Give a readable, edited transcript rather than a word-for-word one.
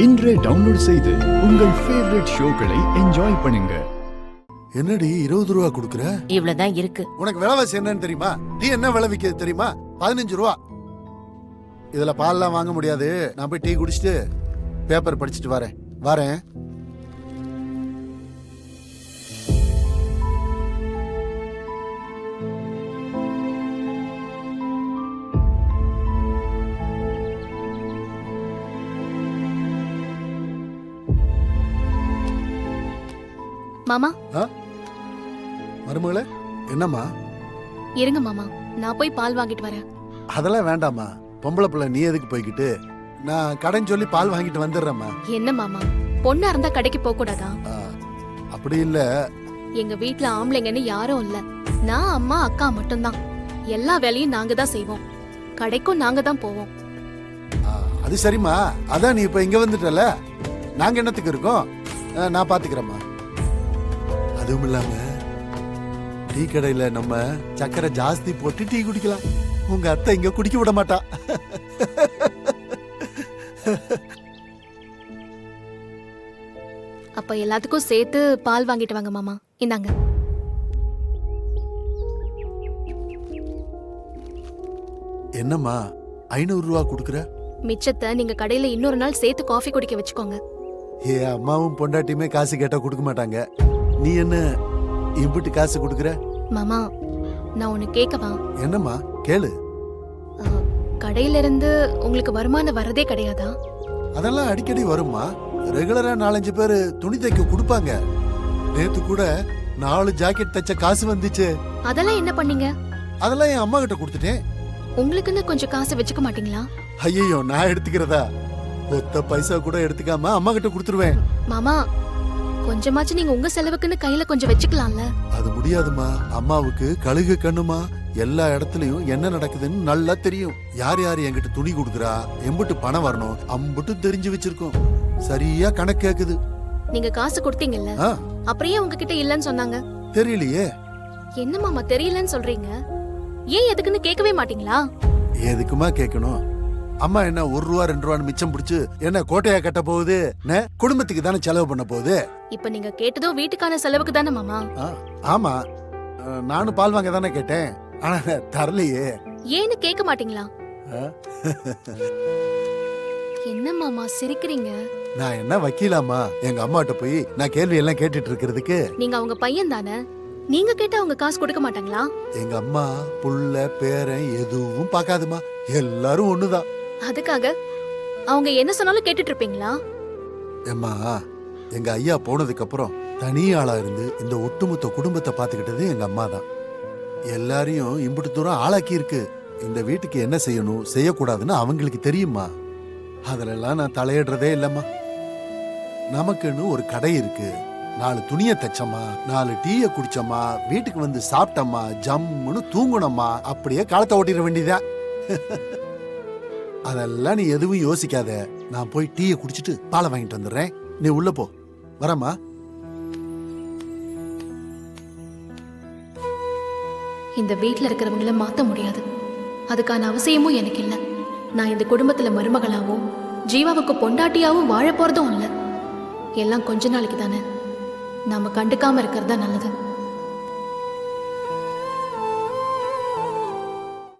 இன்றே டவுன்லோட் செய்து உங்கள் ஃபேவரட் ஷோக்களை என்ஜாய் பண்ணுங்க. என்னடி 20 ரூபா குடுக்குற? இவ்வளவுதான் இருக்கு. உனக்கு விலைவாசி என்னன்னு தெரியுமா? டீ என்ன விலை விக்கிறது தெரியுமா? 15 ரூபா. இதுல பால்லாம் வாங்க முடியாது. நான் போய் டீ குடிச்சிட்டு பேப்பர் படிச்சுட்டு வரேன். மாமா மருமகளே, என்னம்மா? இருங்க மாமா, நான் போய் பால் வாங்கிட்டு வரேன். அதெல்லாம் வேண்டாம்மா. பொம்பளை பிள்ளை நீ எதுக்கு போய்கிட்டு? நான் கடன் சொல்லி பால் வாங்கிட்டு வந்துடுறேம்மா. என்ன மாமா, பொண்ணா இருந்தா கடைக்கு போக கூடாதா? அப்படி இல்ல. எங்க வீட்ல ஆம்பளைங்கன்னு யாரும் இல்ல. நான் அம்மா அக்கா மட்டும்தான். எல்லா வேலையும் நாங்க தான் செய்வோம். கடைக்கும் நாங்க தான் போவோம். அது சரிம்மா. அதான் நீ இப்ப இங்க வந்துட்டல, நாங்க என்னத்துக்கு இருக்கோம்? நான் பாத்துக்கிறேம்மா. அதுவும் இல்லாம டீ கடையில நம்ம சக்கரை ஜாஸ்தி போட்டு டீ குடிக்கலாம். உங்க அத்தை இங்க குடிக்க விட மாட்டா. அப்ப எல்லாத்துக்கும் சேர்த்து பால் வாங்கிட்டு வாங்க மாமா. இந்தாங்க. என்னம்மா 500 ரூபா குடுக்குற? மிச்சத்தை நீங்க கடையில இன்னொரு நாள் சேர்த்து காஃபி குடிக்க வச்சுக்கோங்க. ஏ, அம்மாவும் பொண்டாட்டியுமே காசு கேட்டா கொடுக்க மாட்டாங்க. நீ என்ன இம்புட்டு காசு குடுக்குற? மாமா, நான் உன்னை கேட்கவா? என்னம்மா கேளு. கடையில இருந்து உங்களுக்கு வருமானம் வரதே கிடையாதா? அதெல்லாம் அடிக்கடி வருமா. ரெகுலரா 4-5 பேரு துணி தைக்க கொடுப்பாங்க. நேத்து கூட 4 ஜாக்கெட் தைச்ச காசு வந்துச்சு. அதெல்லாம் என்ன பண்ணீங்க? அதெல்லாம் என் அம்மா கிட்ட கொடுத்துட்டேன். உங்களுக்குன்னு கொஞ்சம் காசு வச்சுக்க மாட்டீங்களா? ஐயோ, நான் எடுத்துக்கிறதா? ஒத்த பைசா கூட எடுத்துக்காம அம்மா கிட்ட கொடுத்துருவேன். மாமா, கொஞ்சமாச்சு நீங்க உங்க செலவுக்குன்னு கையில கொஞ்சம் வச்சுக்கலாம்ல. அது முடியாதுமா. அம்மாவுக்கு கழுகு கண்ணுமா. எல்லா இடத்துலயும் என்ன நடக்குதுன்னு நல்லா தெரியும். யார் யார் என்கிட்ட துணி கொடுக்குறா, எம்பிட்டு பணம் வரணும், அம்பிட்டு தெரிஞ்சு வச்சிருக்கோம். சரியா கணக்கு கேக்குது. நீங்க காசு கொடுத்தீங்கல்ல, அப்படியே உங்ககிட்ட இல்லன்னு சொன்னாங்க. தெரியலையே. என்ன மாமா தெரியலன்னு சொல்றீங்க? ஏன் எதுக்குன்னு கேட்கவே மாட்டீங்களா? எதுக்குமா கேட்கணும்? அம்மா என்ன 1 ரூபா 2 ரூபான்னு மிச்சம் பிடிச்சு என்ன கோட்டையா கட்ட போகுது? குடும்பத்துக்கு தானே செலவு பண்ண போகுது. இப்ப நீங்க கேட்டதோ வீட்டுக்கான செலவுக்கு தானே மாமா? ஆமா, நானும் பால் வாங்க தானே கேட்டேன். ஆனா தரலையே. ஏன்னு கேட்க மாட்டீங்களா? என்ன மாமா சிரிக்கிறீங்க? நான் என்ன வக்கீலாமா எங்க அம்மாட்ட போய் நான் கேள்வி எல்லாம் கேட்டுட்டு இருக்கிறதுக்கு? நீங்க அவங்க பையன் தானே, நீங்க கேட்டா அவங்க காசு கொடுக்க மாட்டாங்களா? எங்க அம்மா புள்ள பேரன் எதுவும் பாக்காதுமா. எல்லாரும் ஒண்ணுதான். அதுக்காக அவங்க என்ன சொன்னாலும் கேட்டுட்டு இருப்பீங்களா? ஏம்மா, எங்க ஐயா போனதுக்கு அப்புறம் தனி ஆளா இருந்து இந்த ஒட்டுமொத்த குடும்பத்தை பாத்துக்கிட்டது எங்க அம்மா தான். எல்லாரையும் இம்புட்டு தூரம் ஆளாக்கி இருக்கு. இந்த வீட்டுக்கு என்ன செய்யணும் செய்யக்கூடாதுன்னு அவங்களுக்கு தெரியுமா. அதுலெல்லாம் நான் தலையிடுறதே இல்லம்மா. நமக்குன்னு ஒரு கடை இருக்கு. 4 துணிய தைச்சம்மா, 4 டீய குடிச்சம்மா, வீட்டுக்கு வந்து சாப்பிட்டம்மா, ஜம்முன்னு தூங்கணும்மா, அப்படியே காலத்தை ஓட்டிட வேண்டியதா. அதெல்லாம் நீ எதுவும் யோசிக்காத. நான் போய் டீய குடிச்சிட்டு பாலை வாங்கிட்டு வந்துடுறேன். நீ உள்ள போ. வரமா? இந்த வீட்ல இருக்கிறவங்கள மாத்த முடியாது. அதுக்கான அவசியமும் எனக்கு இல்லை. நான் இந்த குடும்பத்துல மருமகளாவும் ஜீவாவுக்கு பொண்டாட்டியாவும் வாழ போறதும் இல்லை. எல்லாம் கொஞ்ச நாளைக்கு தானே. நாம கண்டுக்காம இருக்கிறது தான் நல்லது.